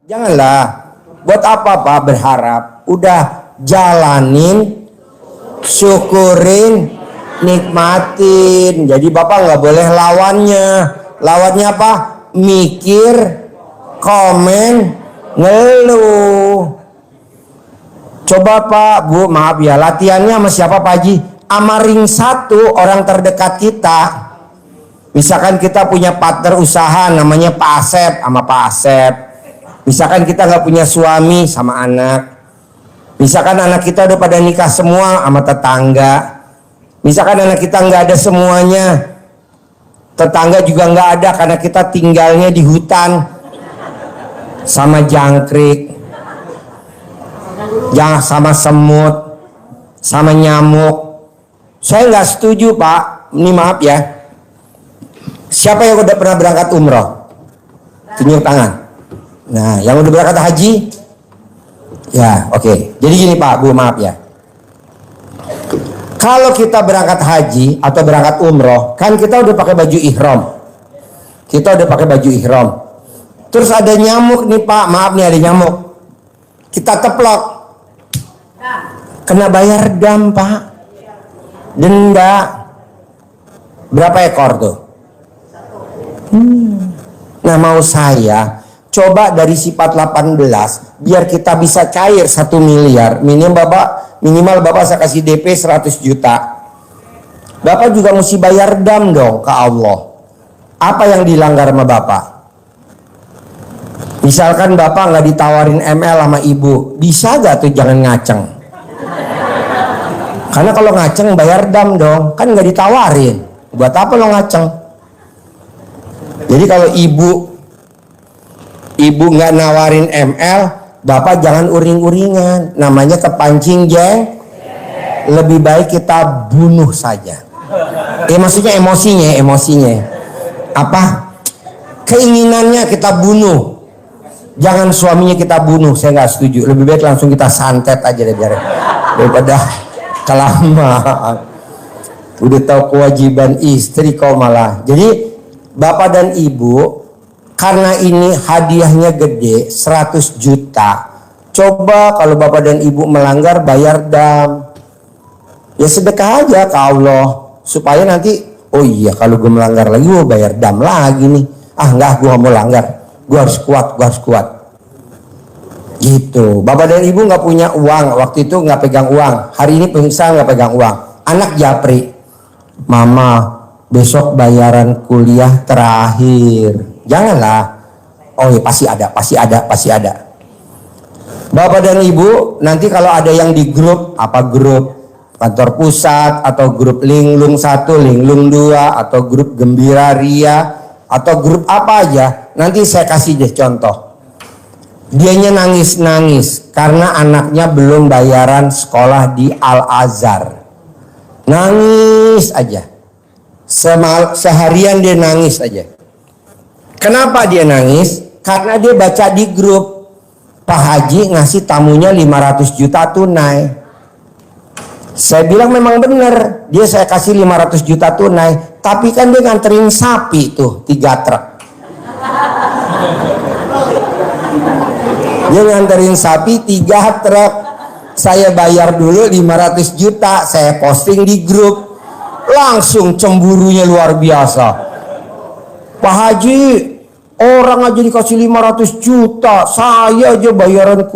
Janganlah. Buat apa Pak berharap? Udah jalanin, syukurin, nikmatin. Jadi Bapak nggak boleh lawannya. Lawannya apa? Mikir, komen, ngeluh. Coba Pak, Bu, maaf ya, latihannya sama siapa Pak Haji? Sama ring 1 orang terdekat kita. Misalkan kita punya partner usaha namanya Pak Asep, sama Pak Asep. Misalkan kita nggak punya suami, sama anak. Misalkan anak kita udah pada nikah semua, sama tetangga. Misalkan anak kita nggak ada semuanya, tetangga juga nggak ada karena kita tinggalnya di hutan, sama jangkrik, jangan sama semut, sama nyamuk. Saya nggak setuju Pak. Ini maaf ya. Siapa yang udah pernah berangkat umroh? Tunjuk tangan. Nah, yang udah berangkat haji? Ya, oke. Jadi gini Pak, Bu, maaf ya. Kalau kita berangkat haji atau berangkat umroh, kan kita udah pakai baju ihram. Kita udah pakai baju ihram. Terus ada nyamuk nih Pak, maaf nih ada nyamuk. Kita teplok. Kena bayar dam Pak. Denda. Berapa ekor tuh? Nah mau saya coba dari sifat 18 biar kita bisa cair 1 miliar. Minimal Bapak saya kasih DP 100 juta. Bapak juga mesti bayar dam dong ke Allah. Apa yang dilanggar sama Bapak? Misalkan Bapak nggak ditawarin ML sama Ibu, bisa gak tuh jangan ngaceng? Karena kalau ngaceng bayar dam dong, kan nggak ditawarin. Buat apa lo ngaceng? Jadi kalau ibu nggak nawarin ML, Bapak jangan uring-uringan. Namanya kepancing jeng. Lebih baik kita bunuh saja. Maksudnya emosinya. Apa? Keinginannya kita bunuh. Jangan suaminya kita bunuh. Saya nggak setuju. Lebih baik langsung kita santet aja daripada kelamaan. Udah tahu kewajiban istri kau malah. Jadi Bapak dan Ibu, karena ini hadiahnya gede 100 juta. Coba kalau Bapak dan Ibu melanggar bayar dam. Ya sedekah aja ke Allah. Supaya nanti, oh iya kalau gue melanggar lagi gue bayar dam lagi nih. Ah enggak, gue gak mau langgar. Gue harus kuat. Gitu. Bapak dan Ibu gak punya uang. Waktu itu gak pegang uang. Hari ini pengusaha gak pegang uang. Anak japri. Mama, besok bayaran kuliah terakhir. Janganlah. Oh ya pasti ada. Bapak dan Ibu, nanti kalau ada yang di grup, grup kantor pusat, atau grup linglung 1, linglung 2, atau grup gembira ria, atau grup apa aja, nanti saya kasih deh contoh. Dianya nangis karena anaknya belum bayaran sekolah di Al-Azhar. Nangis aja. Seharian dia nangis aja. Kenapa dia nangis? Karena dia baca di grup Pak Haji ngasih tamunya 500 juta tunai. Saya bilang memang benar, dia saya kasih 500 juta tunai, tapi kan dia nganterin sapi tuh 3 truk. Dia nganterin sapi 3 truk. Saya bayar dulu 500 juta, saya posting di grup. Langsung cemburunya luar biasa. Pak Haji, orang aja dikasih 500 juta, saya aja bayaran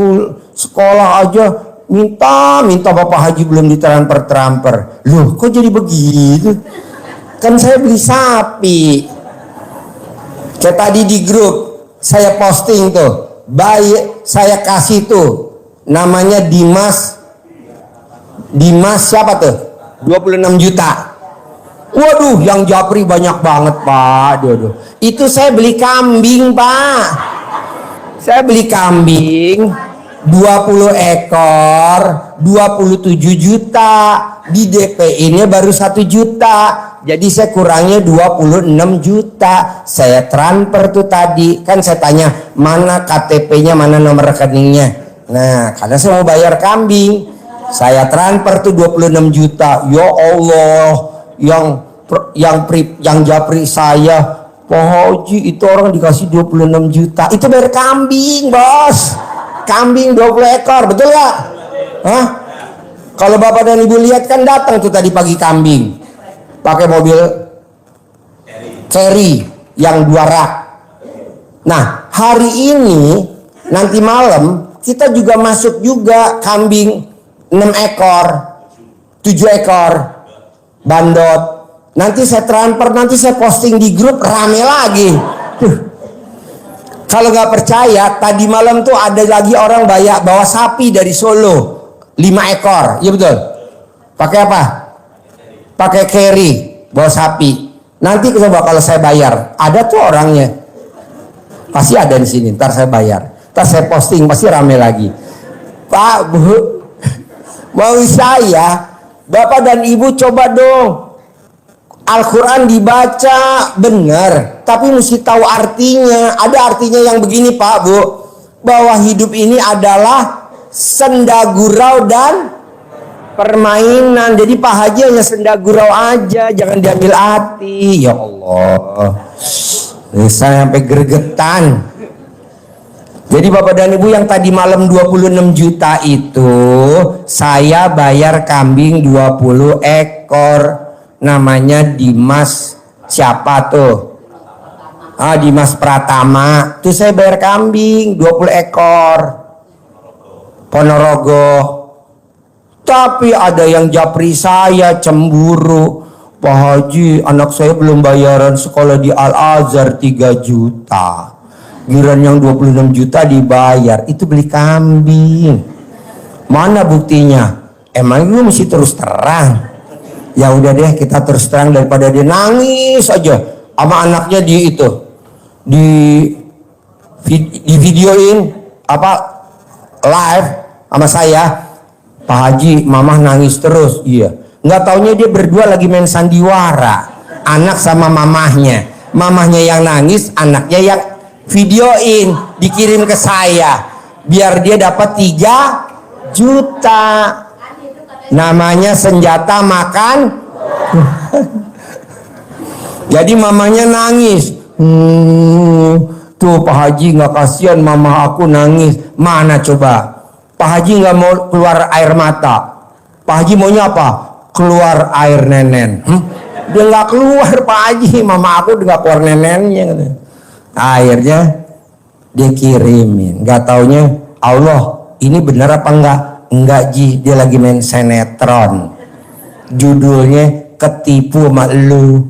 sekolah aja minta Bapak Haji belum ditransfer. Loh kok jadi begitu? Kan saya beli sapi. Kayak tadi di grup saya posting tuh, saya kasih tuh namanya Dimas siapa tuh? 26 juta. Waduh, yang japri banyak banget Pak. Itu saya beli kambing Pak. Saya beli kambing 20 ekor 27 juta. Di DP-nya baru 1 juta. Jadi saya kurangnya 26 juta. Saya transfer tuh tadi. Kan saya tanya mana KTP-nya, mana nomor rekeningnya. Nah karena saya mau bayar kambing, saya transfer tuh 26 juta. Ya Allah, yang japri saya Pak Haji itu orang dikasih 26 juta. Itu bayar kambing, bos. Kambing 20 ekor, betul gak? Hah? Kalau bapak dan ibu lihat kan datang tuh tadi pagi kambing. Pakai mobil Cherry yang 2 rak. Nah, hari ini nanti malam kita juga masuk juga kambing 6 ekor, 7 ekor bandot. Nanti saya transfer, nanti saya posting di grup, rame lagi. Kalau nggak percaya, tadi malam tuh ada lagi orang bawa sapi dari Solo 5 ekor, iya betul. Pakai apa? Pakai carry, bawa sapi. Nanti coba kalau saya bayar, ada tuh orangnya. Pasti ada di sini. Ntar saya bayar, ntar saya posting, pasti rame lagi. Pak, Bu, mau saya, bapak dan ibu coba dong. Al-Quran dibaca benar, tapi mesti tahu artinya. Ada artinya yang begini Pak Bu, bahwa hidup ini adalah senda gurau dan permainan. Jadi Pak Haji hanya senda gurau aja, jangan diambil hati. Ya Allah, saya sampai gregetan. Jadi Bapak dan Ibu yang tadi malam 26 juta itu, saya bayar kambing 20 ekor. Namanya Dimas siapa tuh? Dimas Pratama. Tuh saya bayar kambing 20 ekor. Ponorogo. Tapi ada yang japri saya, cemburu. Pak Haji, anak saya belum bayaran sekolah di Al-Azhar 3 juta. Giliran yang 26 juta dibayar. Itu beli kambing. Mana buktinya? Emang lu mesti terus terang? Ya udah deh, kita terus terang daripada dia nangis aja sama anaknya di videoin apa live sama saya. Pak Haji, mamah nangis terus. Iya, nggak taunya dia berdua lagi main sandiwara, anak sama mamahnya. Mamahnya yang nangis, anaknya yang videoin, dikirim ke saya biar dia dapat 3 juta. Namanya senjata makan. Jadi mamanya nangis. Tuh Pak Haji nggak kasihan, mama aku nangis. Mana coba? Pak Haji nggak mau keluar air mata. Pak Haji maunya apa? Keluar air nenen. Dia nggak keluar Pak Haji, mama aku nggak keluar nenennya. Akhirnya dia kirimin. Nggak taunya Allah, ini benar apa enggak? Enggak Ji, dia lagi main sinetron. Judulnya Ketipu sama Elu.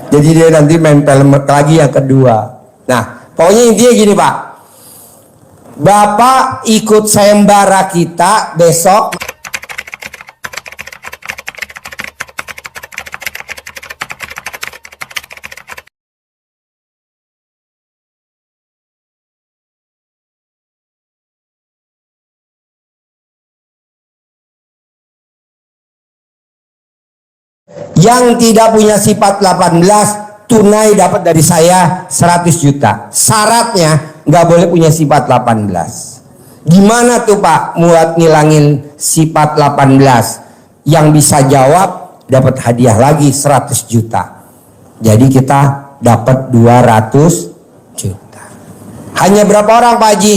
Jadi dia nanti main film lagi yang kedua. Nah, pokoknya intinya gini Pak. Bapak ikut sayembara kita besok. Yang tidak punya sifat 18 tunai dapat dari saya 100 juta. Syaratnya nggak boleh punya sifat 18. Gimana tuh Pak buat ngilangin sifat 18? Yang bisa jawab dapat hadiah lagi 100 juta. Jadi kita dapat 200 juta. Hanya berapa orang Pak Haji?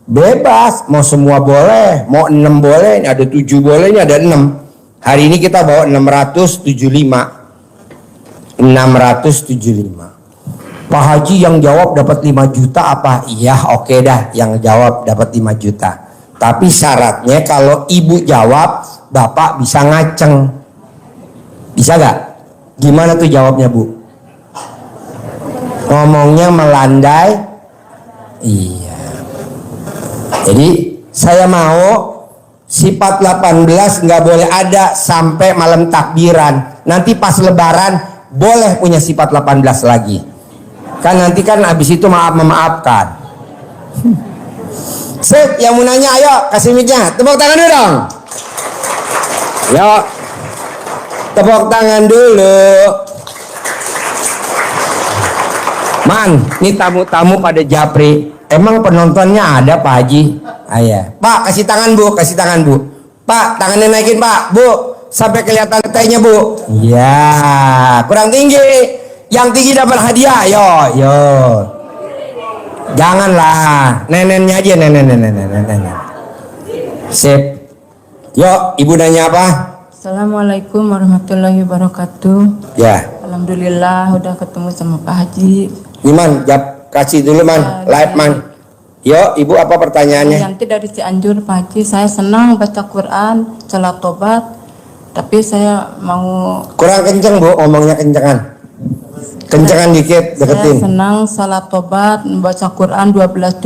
Bebas, mau semua boleh, mau 6 boleh, ada 7 boleh, ini ada 6. Hari ini kita bawa 675. Pak Haji yang jawab dapat 5 juta apa? Iya, oke dah, yang jawab dapat 5 juta. Tapi syaratnya kalau ibu jawab, bapak bisa ngaceng. Bisa gak? Gimana tuh jawabnya Bu? Ngomongnya melandai. Iya. Jadi saya mau sifat 18 nggak boleh ada sampai malam takbiran. Nanti pas lebaran boleh punya sifat 18 lagi. Kan nanti kan habis itu memaafkan. Sip, yang mau nanya ayo kasih mic-nya. Tepuk tangan dulu dong. Yuk. Tepuk tangan dulu. Man, ini tamu-tamu pada japri. Emang penontonnya ada Pak Haji? Ayah. Pak, kasih tangan Bu, kasih tangan Bu. Pak, tangannya naikin Pak. Bu, sampai kelihatan tetenya Bu. Ya, kurang tinggi. Yang tinggi dapat hadiah. Yo, yo. Janganlah, neneknya aja, nenek. Sip. Yo, ibu nanya apa? Assalamualaikum warahmatullahi wabarakatuh. Ya. Alhamdulillah udah ketemu sama Pak Haji. Iman, kasih dulu man, live man. Yo, ibu apa pertanyaannya? Yanti dari Cianjur, Pak Haji. Saya senang baca Quran, salat tobat, tapi saya mau Kurang kenceng bu, ngomongnya kencengan. Kencengan dikit, deketin. Saya senang salat tobat, membaca Quran 12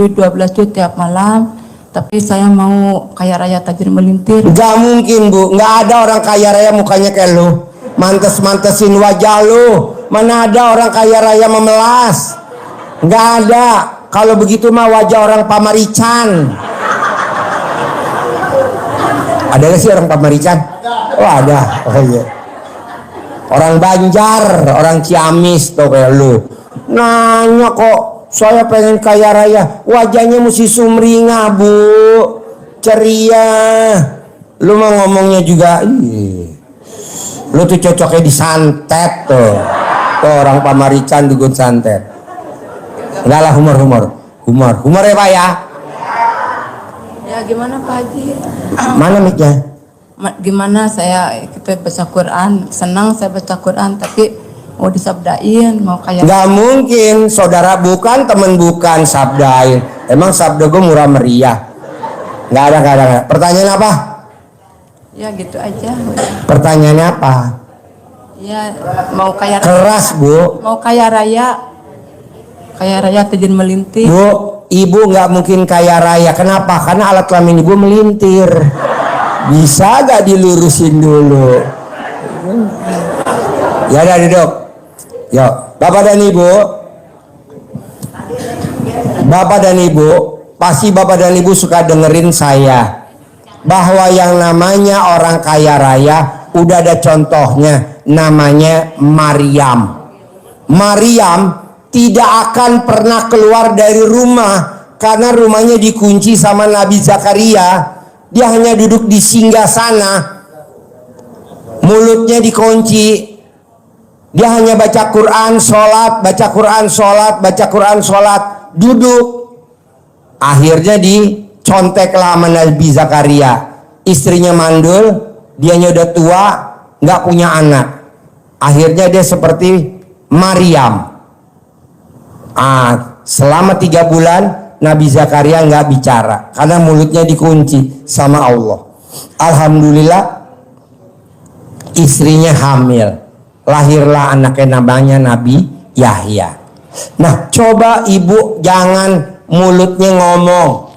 juz tiap malam, tapi saya mau kaya raya tajir melintir. Gak mungkin bu, gak ada orang kaya raya mukanya kayak lu. Mantes-mantesin wajah lu. Mana ada orang kaya raya memelas? Gak ada. Kalau begitu mah wajah orang Pamarican. Ada gak sih orang Pamarican? Oh ada. Oh iya. Orang Banjar, orang Ciamis tuh kayak lu. Nanya kok saya pengen kaya raya, wajahnya mesti sumringah bu, ceria. Lu mah ngomongnya juga, lu tuh cocoknya disantet tuh. Tuh orang Pamarican dukun santet. Enggak lah, humor ya pak ya. Ya gimana Pak Haji? Mana mic-nya? Gimana kita baca Quran, senang saya baca Quran, tapi mau disabdain, mau kayak Gak mungkin, saudara bukan, temen bukan, sabdain. Emang sabda gue murah meriah? Gak ada. Pertanyaan apa? ya gitu aja. Pertanyaannya apa? Ya mau kaya Keras bu. mau kaya raya tajir melintir. Bu, ibu gak mungkin kaya raya. Kenapa? Karena alat kelamin ibu melintir. Bisa gak dilurusin dulu? Ya udah duduk. Yo, bapak dan ibu, pasti bapak dan ibu suka dengerin saya bahwa yang namanya orang kaya raya udah ada contohnya, namanya Maryam. Maryam tidak akan pernah keluar dari rumah karena rumahnya dikunci sama Nabi Zakaria. Dia hanya duduk di singgasana, mulutnya dikunci. Dia hanya baca Quran, sholat, duduk. Akhirnya diconteklah sama Nabi Zakaria. Istrinya mandul, dianya udah tua, nggak punya anak. Akhirnya dia seperti Maryam. Selama 3 bulan Nabi Zakaria nggak bicara karena mulutnya dikunci sama Allah. Alhamdulillah istrinya hamil, lahirlah anaknya namanya Nabi Yahya. Nah coba ibu jangan mulutnya ngomong.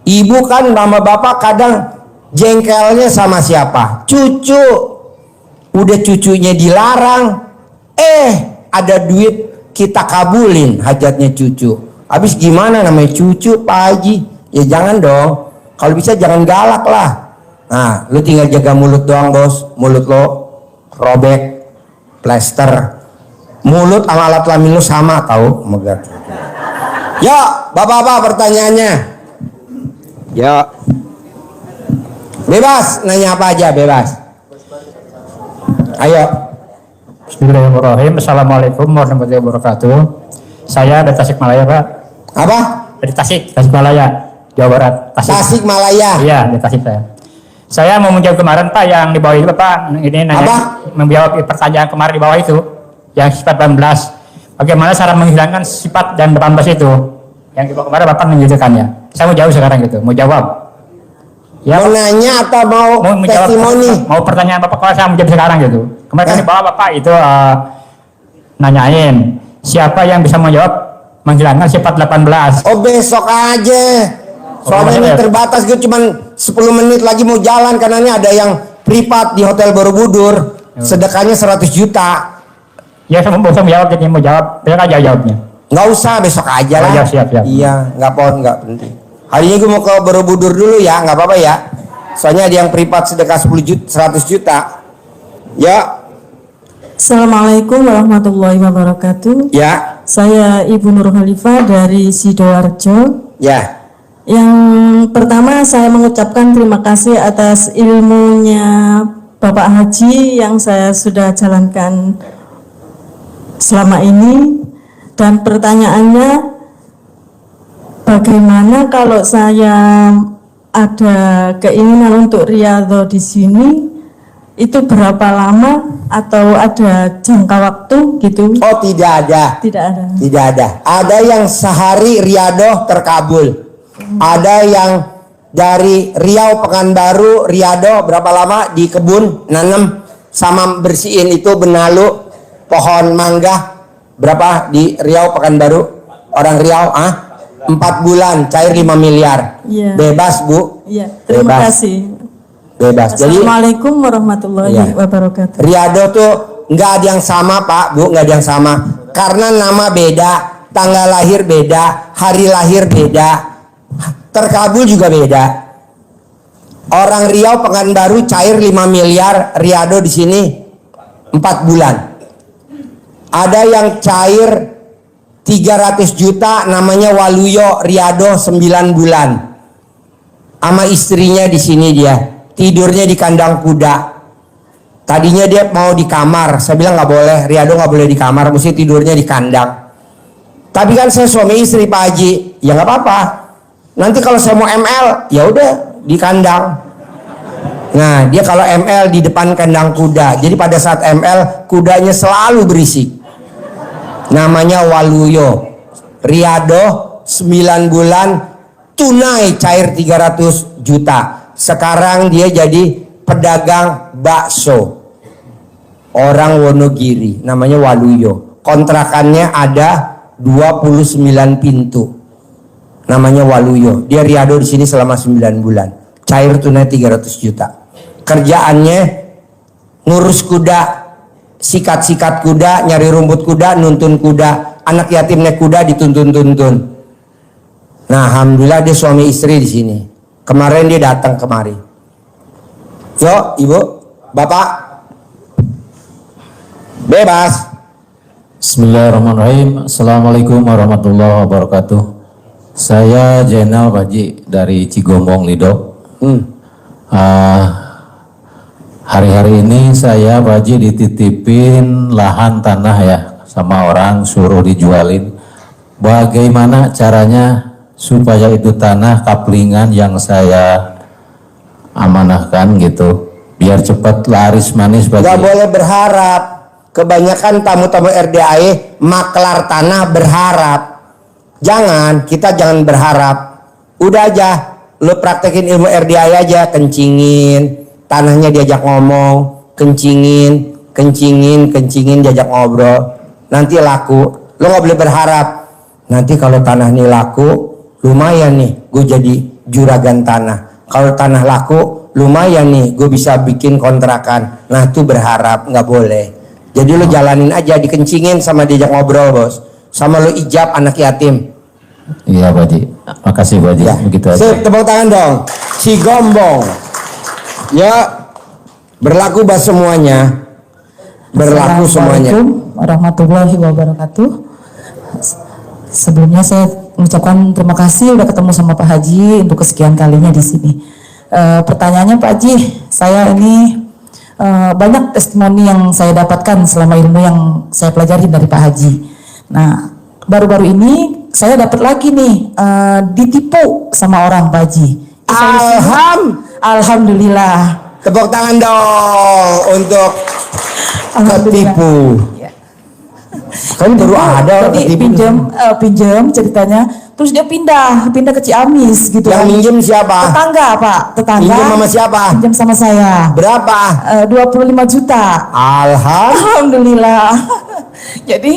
Ibu kan sama bapak kadang jengkelnya sama siapa? Cucu. Udah cucunya dilarang, ada duit kita kabulin hajatnya cucu. Habis gimana namanya cucu Pak Haji? Ya jangan dong. Kalau bisa jangan galak lah. Nah, lu tinggal jaga mulut doang bos. Mulut lo robek, plester. Mulut sama alat kelamin lu sama tahu, megat. Yo, bapak-bapak pertanyaannya. Yo. Bebas, nanya apa aja bebas. Ayo. Bismillahirrahmanirrahim. Assalamualaikum warahmatullahi wabarakatuh. Saya dari Tasikmalaya Pak. Apa? Dari Tasikmalaya, Jawa Barat. Tasikmalaya. Iya, di Tasik saya. Saya mau menjawab kemarin Pak yang di bawah itu Pak. Ini nanya. Apa? Menjawab pertanyaan kemarin di bawah itu, yang sifat 18. Bagaimana cara menghilangkan sifat dan 18 itu? Yang di bawah kemarin Bapak menjelaskannya. Saya mau jawab sekarang gitu, mau jawab. Ya, mau nanya atau mau testimoni? Mau pertanyaan Bapak kalau saya menjawab sekarang gitu. Kemarin kan di bawah Bapak itu nanyain siapa yang bisa menjawab menghilangkan sifat 18. Oh besok aja. Soalnya ini terbatas, gue cuman 10 menit lagi mau jalan karena ini ada yang privat di Hotel Borobudur. Sedekahnya 100 juta. Ya saya mau jawab, jadi mau jawab, besok aja jawabnya. Nggak usah, besok aja lah. Oh, siap. Iya, nggak penting. Hari ini gue mau ke Borobudur dulu ya, nggak apa-apa ya. Soalnya ada yang privat sedekah 10 juta, 100 juta. Ya. Assalamualaikum warahmatullahi wabarakatuh. Ya. Saya Ibu Nur Khalifah dari Sidoarjo. Ya. Yang pertama saya mengucapkan terima kasih atas ilmunya Bapak Haji yang saya sudah jalankan selama ini, dan pertanyaannya, bagaimana kalau saya ada keinginan untuk riyadhah di sini, itu berapa lama atau ada jangka waktu gitu? Oh, tidak ada. Tidak ada. Tidak ada. Ada yang sehari riyadhah terkabul. Ada yang dari Riau Pekanbaru riyadhah berapa lama di kebun nanam sama bersihin itu benalu pohon mangga berapa di Riau Pekanbaru orang Riau 4 bulan cair 5 miliar. Iya. Bebas Bu. Iya, terima Bebas. kasih. Bebas. Jadi Assalamualaikum warahmatullahi Iya. wabarakatuh. riyadhah tuh nggak ada yang sama Pak Bu, nggak ada yang sama karena nama beda, tanggal lahir beda, hari lahir beda, terkabul juga beda. Orang Riau Pekanbaru cair 5 miliar, riyadhah di sini 4 bulan. Ada yang cair 300 juta namanya Waluyo riyadhah 9 bulan. Sama istrinya di sini dia. Tidurnya di kandang kuda. Tadinya dia mau di kamar, saya bilang nggak boleh, riyadhah nggak boleh di kamar, mesti tidurnya di kandang. Tapi kan saya suami istri Pak Haji, ya nggak apa-apa. Nanti kalau saya mau ML, ya udah di kandang. Nah dia kalau ML di depan kandang kuda, jadi pada saat ML kudanya selalu berisik. Namanya Waluyo, riyadhah 9 bulan, tunai cair 300 juta. Sekarang dia jadi pedagang bakso. Orang Wonogiri, namanya Waluyo. Kontrakannya ada 29 pintu. Namanya Waluyo. Dia riyadhah di sini selama 9 bulan. Cair tunai 300 juta. Kerjaannya ngurus kuda, sikat-sikat kuda, nyari rumput kuda, nuntun kuda. Anak yatim naik kuda dituntun-tuntun. Nah, alhamdulillah dia suami istri di sini. Kemarin dia datang kemari. Yo, Ibu, Bapak, bebas. Bismillahirrahmanirrahim. Assalamualaikum warahmatullahi wabarakatuh. Saya Jenal Baji dari Cigombong Lido. Hari-hari ini saya Baji dititipin lahan tanah ya sama orang, suruh dijualin. Bagaimana caranya supaya itu tanah kaplingan yang saya amanahkan gitu biar cepat laris manis Baji? Gak boleh berharap. Kebanyakan tamu-tamu RDAE maklar tanah berharap. Kita jangan berharap. Udah aja, lu praktekin ilmu RDAE aja, kencingin, tanahnya diajak ngomong, kencingin, diajak ngobrol. Nanti laku. Lu nggak boleh berharap. Nanti kalau tanah ini laku, lumayan nih, gue jadi juragan tanah. Kalau tanah laku, lumayan nih, gue bisa bikin kontrakan. Nah, itu berharap, nggak boleh. Jadi lu jalanin aja, dikencingin sama diajak ngobrol bos, sama lu ijab anak yatim. Iya Baji, makasih Baji. Ya. Begitu aja. Sip, tepuk tangan dong. Si Gombong. Ya, berlaku bahas semuanya. Berlaku semuanya. Assalamualaikum warahmatullahi wabarakatuh. Sebelumnya saya mengucapkan terima kasih udah ketemu sama Pak Haji untuk kesekian kalinya di sini. Pertanyaannya Pak Haji, saya ini banyak testimoni yang saya dapatkan selama ilmu yang saya pelajari dari Pak Haji. Nah, baru-baru ini saya dapat lagi nih ditipu sama orang Pak Haji. Alhamdulillah. Tepuk tangan dong untuk ketipu. Ya. Kan baru ada orang Jadi ketipu. pinjam ceritanya, terus dia pindah ke Ciamis gitu. Yang kan. minjem siapa? Tetangga Pak, tetangga. Pinjam sama siapa? Pinjam sama saya. Berapa? 25 juta. Alhamdulillah. Alhamdulillah. Jadi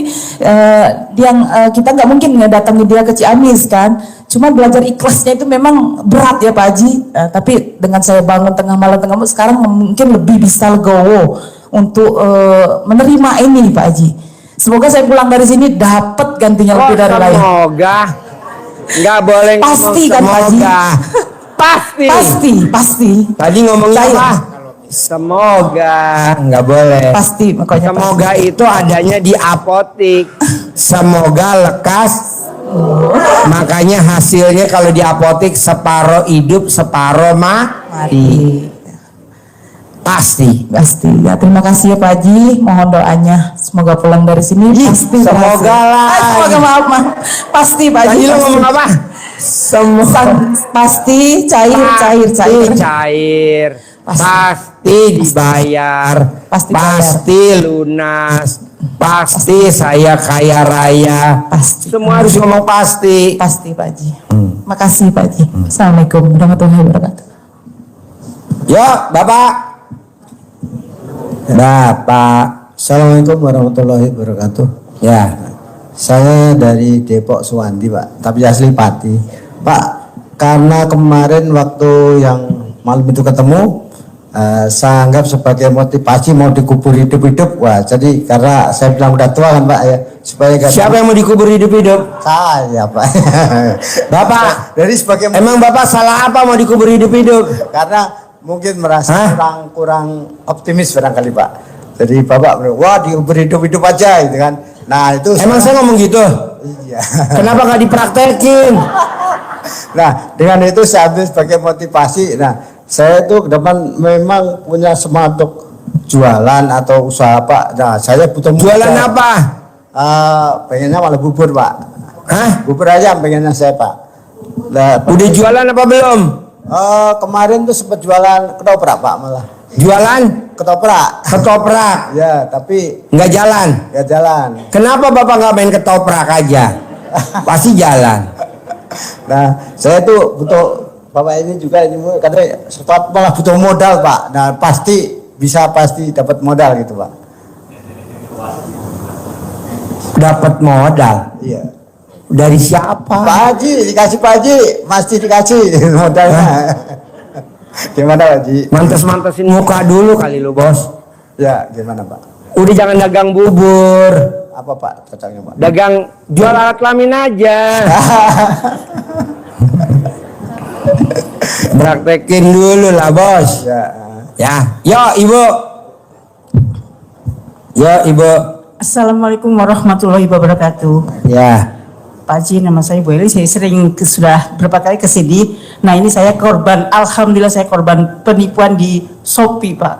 kita nggak mungkin ngedatangi dia ke Ciamis kan. Cuma belajar ikhlasnya itu memang berat ya Pak Haji. Tapi dengan saya bangun tengah malam sekarang mungkin lebih bisa legowo untuk menerima ini Pak Haji. Semoga saya pulang dari sini dapat gantinya lebih dari lain. Semoga. Nggak boleh ngomong Pasti kan Pak Haji? semoga. Pasti. Tadi ngomongnya Percaya. apa? Semoga. Nggak boleh. Pasti makanya Semoga itu adanya di apotik. Semoga lekas. Makanya hasilnya kalau di apotik separuh hidup, separuh mati. Pasti. Pasti. Ya, terima kasih ya Pak Haji. Mohon doanya. Semoga pulang dari sini pasti semoga berhasil. lah. Semoga maaf. Pasti Pak Haji. Tadi lo Pasti. ngomong apa? Pasti cair. Cair. Pasti dibayar. Pasti lunas. Pasti saya kaya raya. Pasti. Semua harus ngomong pasti. Pasti Pak Haji. Makasih Pak Haji. Assalamualaikum warahmatullahi wabarakatuh. Yuk, Bapak. Assalamualaikum warahmatullahi wabarakatuh. Ya. Saya dari Depok Suwandi, Pak, tapi asli Pati. Pak, karena kemarin waktu yang malam itu ketemu, saya anggap sebagai motivasi mau dikubur hidup-hidup. Wah, jadi karena saya bilang udah tua kan Pak ya, supaya Siapa yang mau dikubur hidup-hidup? saya Pak. Bapak. Jadi sebagai Emang Bapak salah apa mau dikubur hidup-hidup? karena mungkin merasa kurang optimis barangkali Pak. Jadi Bapak bilang, wah dikubur hidup-hidup aja gitu kan. Nah itu Emang saya ngomong gitu? iya. Kenapa nggak dipraktekin? Nah dengan itu saya ambil sebagai motivasi. Nah saya itu ke depan memang punya semangat untuk jualan atau usaha Pak. Nah saya butuh Jualan modal. apa? Pengennya malah bubur Pak. Hah? Bubur aja pengennya saya Pak. Nah, Udah jualan apa belum? kemarin tuh sempat jualan ketoprak Pak malah. Jualan Ketoprak. ketoprak, Ya tapi nggak jalan. ya jalan. Kenapa Bapak nggak main ketoprak aja? Pasti jalan. Nah saya tuh butuh Bapak ini juga ini katanya sempat malah butuh modal Pak. Nah pasti dapat modal gitu Pak. Dapat modal. Iya. Dari siapa? Pak Haji dikasih Pak Haji, pasti dikasih modalnya. Gimana Pak Haji? Mantes-mantesin muka dulu kali lu bos. Ya gimana Pak? Udah jangan dagang bubur. Apa Pak cocoknya Pak? Dagang jual alat kelamin aja. Praktekin dulu lah bos. Ya. Ya, yo ibu. Yo ibu. Assalamualaikum warahmatullahi wabarakatuh. Ya. Pak Haji, nama saya Bu Eli. Saya sudah berapa kali ke sini. Nah ini saya korban, alhamdulillah saya korban penipuan di Shopee Pak.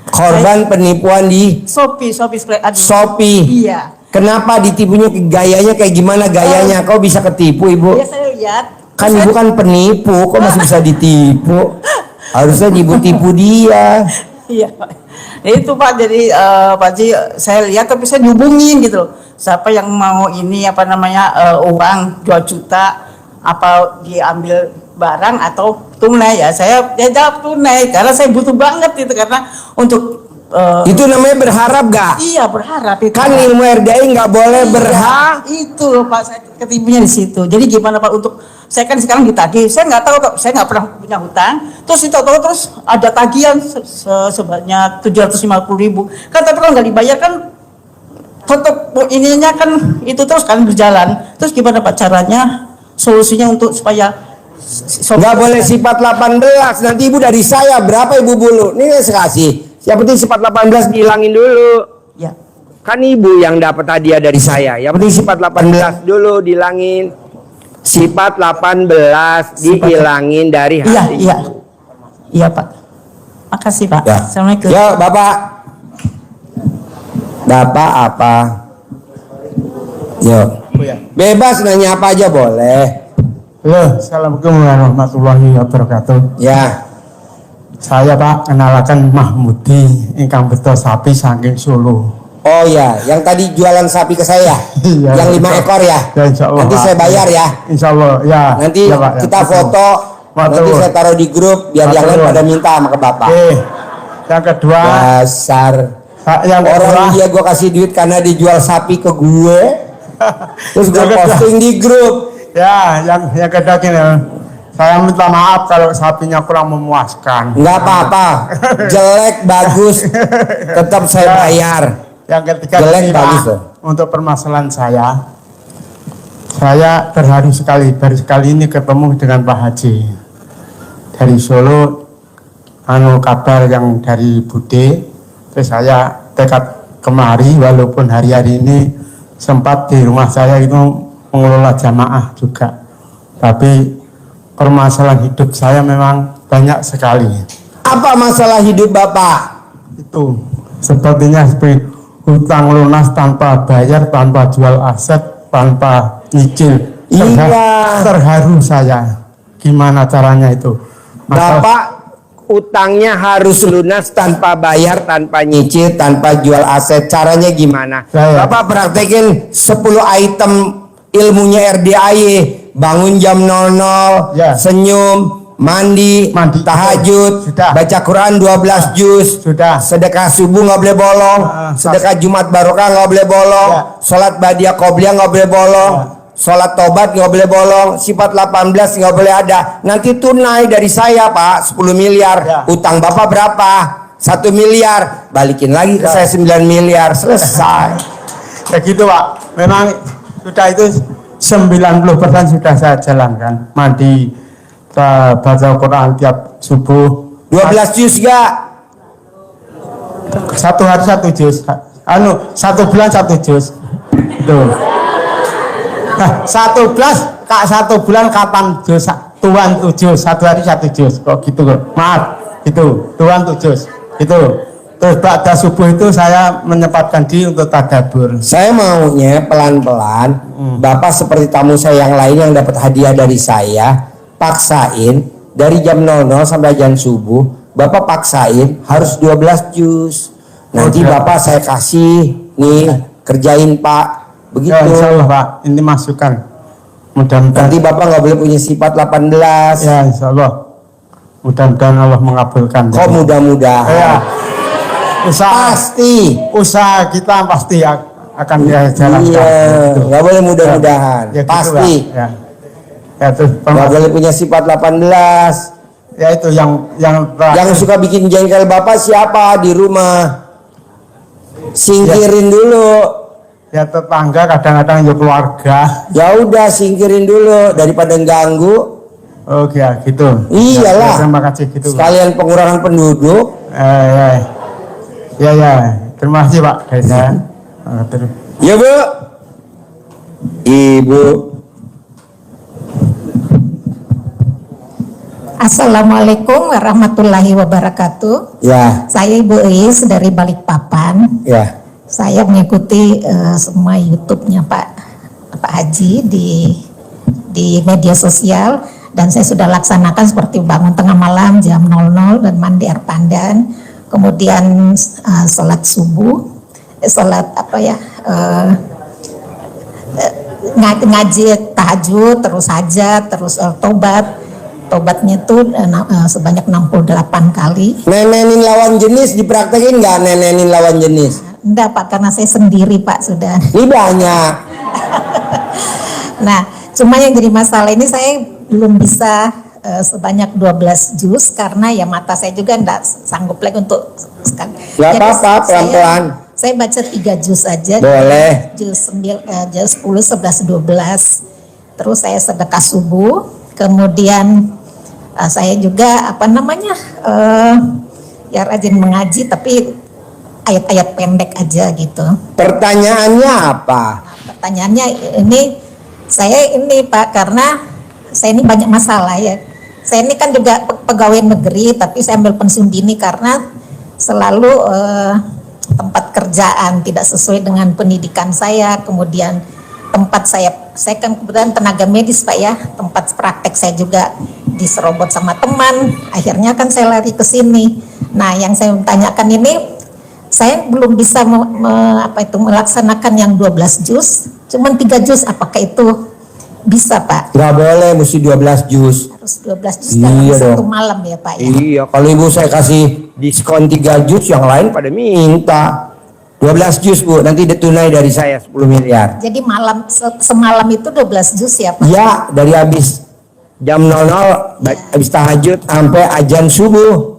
Korban penipuan di Shopee. Shopee. Iya. Kenapa ditipunya? Gayanya kayak gimana gayanya? Kau bisa ketipu ibu? Ya saya lihat. Kan ibu kan penipu, kok masih bisa ditipu? Harusnya ibu tipu dia. Iya Pak. Ya, itu Pak, jadi Pak Haji saya lihat tapi saya dihubungin gitu loh. Siapa yang mau ini apa namanya uang 2 juta apa diambil barang atau tunai ya. Saya jawab tunai karena saya butuh banget itu karena untuk Itu namanya berharap gak? iya berharap itu. Kan ilmu RDI nggak boleh Iya, berharap. itu loh Pak, saya ketipunya di situ. Jadi gimana Pak untuk saya kan sekarang ditagih, saya nggak tahu Pak, saya nggak pernah punya hutang. Terus itu tahu terus ada tagihan sebanyak 750.000. Kan tapi kalau nggak dibayar kan tetap ininya kan itu terus kan berjalan. Terus gimana Pak caranya solusinya untuk supaya Nggak boleh sifat 18. Nanti ibu dari saya berapa ibu bulu? Nih saya kasih. Yang penting sifat 18 dihilangin dulu. ya. Kan ibu yang dapat hadiah dari saya. Yang penting sifat 18 dulu dihilangin. Sifat 18 dihilangin dari Iya, hati. iya. Iya Pak. Makasih Pak. Ya. Assalamualaikum. Yo bapak. Bapak apa? Yo. Bebas nanya apa aja boleh. Halo, Assalamualaikum warahmatullahi wabarakatuh. Ya. Saya Pak kenalakan Mahmudi ingkang beto sapi saking Solo. Oh ya, yang tadi jualan sapi ke saya, Iya, yang 5 Pak. ekor ya. Ya, insya Allah, Nanti Pak. saya bayar ya. Insya Allah ya. Nanti ya, Pak, ya, kita betul. foto, nanti Betul. saya taruh di grup biar yang lain Betul. pada minta sama ke bapak. Oke. Yang kedua, Dasar yang kedua, orang dia gue kasih duit karena dijual sapi ke gue, terus gue Yang kedua. posting di grup. ya yang kedua gini, saya minta maaf kalau sapinya kurang memuaskan. Nggak apa-apa, jelek bagus, tetap saya bayar. Yang ketiga Jelek gini, bagus, Pak, loh. untuk permasalahan saya terharu sekali baru sekali ini ketemu dengan Pak Haji dari Solo, kabar yang dari Bude, terus saya tekad kemari walaupun hari-hari ini sempat di rumah saya itu mengelola jamaah juga, tapi permasalahan hidup saya memang banyak sekali. Apa masalah hidup Bapak? Itu sepertinya seperti hutang lunas tanpa bayar, tanpa jual aset, tanpa nyicil. Iya. Terharu saya. Gimana caranya itu? Bapak utangnya harus lunas tanpa bayar, tanpa nyicil, tanpa jual aset. Caranya gimana? Saya. Bapak praktekin 10 item ilmunya RDAY. Bangun jam 00, Ya. senyum, mandi, Mandi. tahajud, Sudah. baca Quran 12 juz, Sudah. sedekah subuh nggak boleh bolong, sedekah Jumat Barokah nggak boleh bolong, Ya. sholat Badiah Qobliyah nggak boleh bolong, sholat Tobat nggak boleh bolong, sifat 18 nggak boleh ada. Nanti tunai dari saya Pak 10 miliar, Ya. utang Bapak berapa? 1 miliar, balikin lagi ke Ya. saya 9 miliar, selesai. Ya gitu Pak. Memang sudah itu 90% sudah saya jalankan. Mandi, baca Quran tiap subuh. 12 juz gak? Satu hari 1 juz. Satu bulan 1 juz. Tuh. Nah, 11 kak 1 bulan kapan juz? Tuan 7 juz, 1 hari 1 juz. Kok gitu kok? Maaf, itu Tuan 7 juz. Itu. Terus pada subuh itu saya menyempatkan diri untuk tadabbur. Saya maunya pelan-pelan, Bapak seperti tamu saya yang lain yang dapat hadiah dari saya, paksain dari jam 00 sampai jam subuh, Bapak paksain harus 12 juz. Nanti Oke. Bapak saya kasih nih, kerjain Pak, begitu. Ya, insya Allah Pak, ini masukan. Mudah-mudahan. Nanti Bapak nggak boleh punya sifat 18. Ya, insya Allah. Mudah-mudahan Allah mengabulkan. Kok mudah-mudahan? Ya. Usaha, Pasti. usaha kita pasti akan dia jalankan. Iya, Gitu. nggak boleh mudah-mudahan. Ya, gitu, Pasti. Pak. Ya. Ya, terus Nggak boleh punya sifat 18. ya itu yang Yang suka bikin jengkel Bapak siapa di rumah? Singkirin dulu. ya tetangga, kadang-kadang ya keluarga. Ya udah singkirin dulu daripada ganggu. Oke, ya, gitu. Iyalah. Ya, terima kasih gitu. Pak. Sekalian pengurangan penduduk. Ya. Terima kasih Pak. Dari saya. Terus. Ya Bu. Ibu. Assalamualaikum warahmatullahi wabarakatuh. Ya, Saya Ibu Is dari Balikpapan. ya. Saya mengikuti semua YouTube-nya Pak Haji di media sosial, dan saya sudah laksanakan seperti bangun tengah malam jam 00 dan mandi air pandan, kemudian sholat subuh, sholat ngaji tahajud, terus hajat, terus tobatnya itu sebanyak 68 kali. Nenenin lawan jenis dipraktekin nggak nenenin lawan jenis? Enggak Pak, karena saya sendiri Pak sudah. Ini banyak. Nah, cuma yang jadi masalah ini saya belum bisa sebanyak 12 juz karena ya mata saya juga enggak sanggup lagi untuk sekali. Nggak Jadi apa-apa, pelan-pelan. Saya baca 3 juz aja. Boleh. Juz 10, 11, 12. Terus saya sedekah subuh, kemudian saya juga ya rajin mengaji tapi ayat-ayat pendek aja gitu. Pertanyaannya apa? Pertanyaannya saya ini Pak, karena saya ini banyak masalah ya. Saya ini kan juga pegawai negeri, tapi saya ambil pensiun dini karena selalu tempat kerjaan tidak sesuai dengan pendidikan saya. Kemudian tempat saya kan kebetulan tenaga medis Pak ya, tempat praktek saya juga diserobot sama teman. Akhirnya kan saya lari ke sini. Nah, yang saya tanyakan ini, saya belum bisa melaksanakan yang 12 juz, cuman 3 juz, apakah itu bisa Pak? Nggak boleh, mesti 12 juz. Harus 12 juz dalam Iya satu dong. malam ya Pak ya? Iya, kalau ibu saya kasih diskon 3 juz, yang lain pada minta 12 juz Bu, nanti ditunai dari saya 10 miliar. Jadi semalam itu 12 juz ya Pak? Ya, dari habis jam 00 habis tahajud sampai azan subuh.